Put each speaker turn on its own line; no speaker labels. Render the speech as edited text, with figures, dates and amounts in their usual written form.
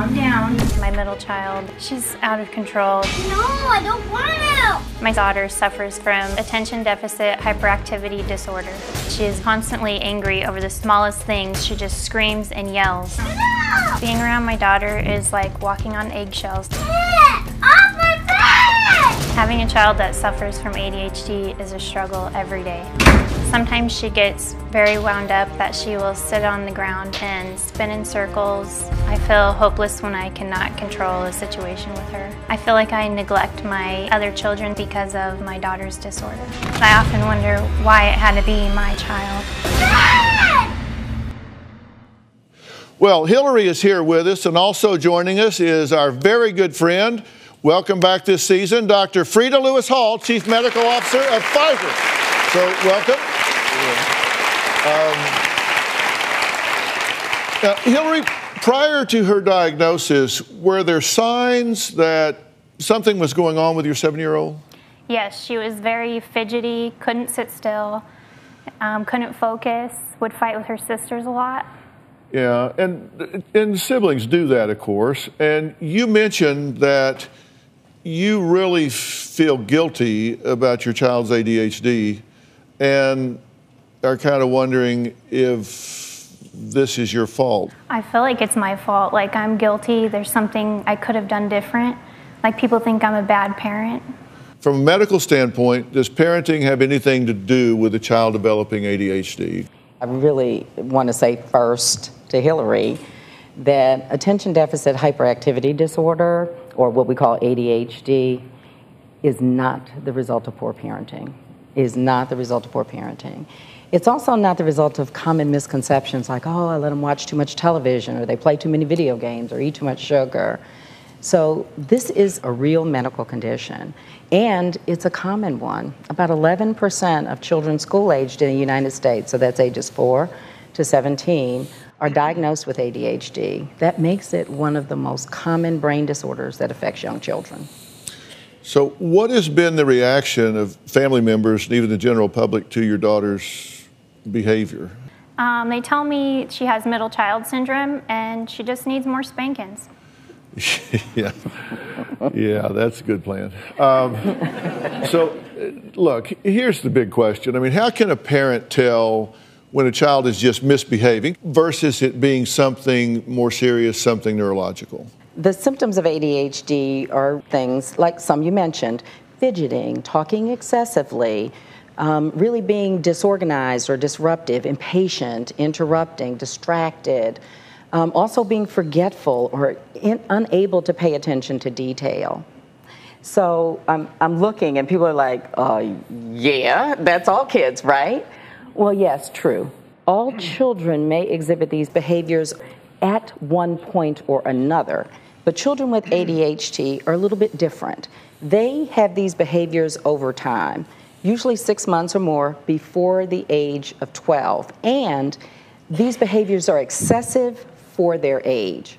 calm down.
My middle child, she's out of control.
No, I don't want to.
My daughter suffers from attention deficit hyperactivity disorder. She is constantly angry over the smallest things. She just screams and yells.
No!
Being around my daughter is like walking on eggshells.
Off my face!
Having a child that suffers from ADHD is a struggle every day. Sometimes she gets very wound up that she will sit on the ground and spin in circles. I feel hopeless when I cannot control a situation with her. I feel like I neglect my other children because of my daughter's disorder. I often wonder why it had to be my child.
Well, Hillary is here with us, and also joining us is our very good friend, welcome back this season, Dr. Frida Lewis Hall, Chief Medical Officer of Pfizer. So, welcome. Now, Hillary, prior to her diagnosis, were there signs that something was going on with your 7-year-old?
Yes, she was very fidgety, couldn't sit still, couldn't focus, would fight with her sisters a lot.
Yeah, and siblings do that, of course. And you mentioned that you really feel guilty about your child's ADHD and are kind of wondering if this is your fault.
I feel like it's my fault, like I'm guilty, there's something I could have done different, like people think I'm a bad parent.
From a medical standpoint, does parenting have anything to do with a child developing ADHD?
I really want to say first to Hillary that attention deficit hyperactivity disorder, or what we call ADHD, is not the result of poor parenting. Is not the result of poor parenting. It's also not the result of common misconceptions like, oh, I let them watch too much television, or they play too many video games, or eat too much sugar. So this is a real medical condition, and it's a common one. About 11% of children school-aged in the United States, so that's ages 4 to 17, are diagnosed with ADHD. That makes it one of the most common brain disorders that affects young children.
So what has been the reaction of family members and even the general public to your daughter's behavior?
They tell me she has middle child syndrome and she just needs more spankings.
Yeah, that's a good plan. So, look, here's the big question. I mean, how can a parent tell when a child is just misbehaving versus it being something more serious, something neurological?
The symptoms of ADHD are things like some you mentioned: fidgeting, talking excessively, really being disorganized or disruptive, impatient, interrupting, distracted, also being forgetful or unable to pay attention to detail. So I'm looking and people are like, yeah, that's all kids, right? Well, yes, true. All children may exhibit these behaviors at one point or another, but children with ADHD are a little bit different. They have these behaviors over time, usually 6 months or more before the age of 12, and these behaviors are excessive for their age.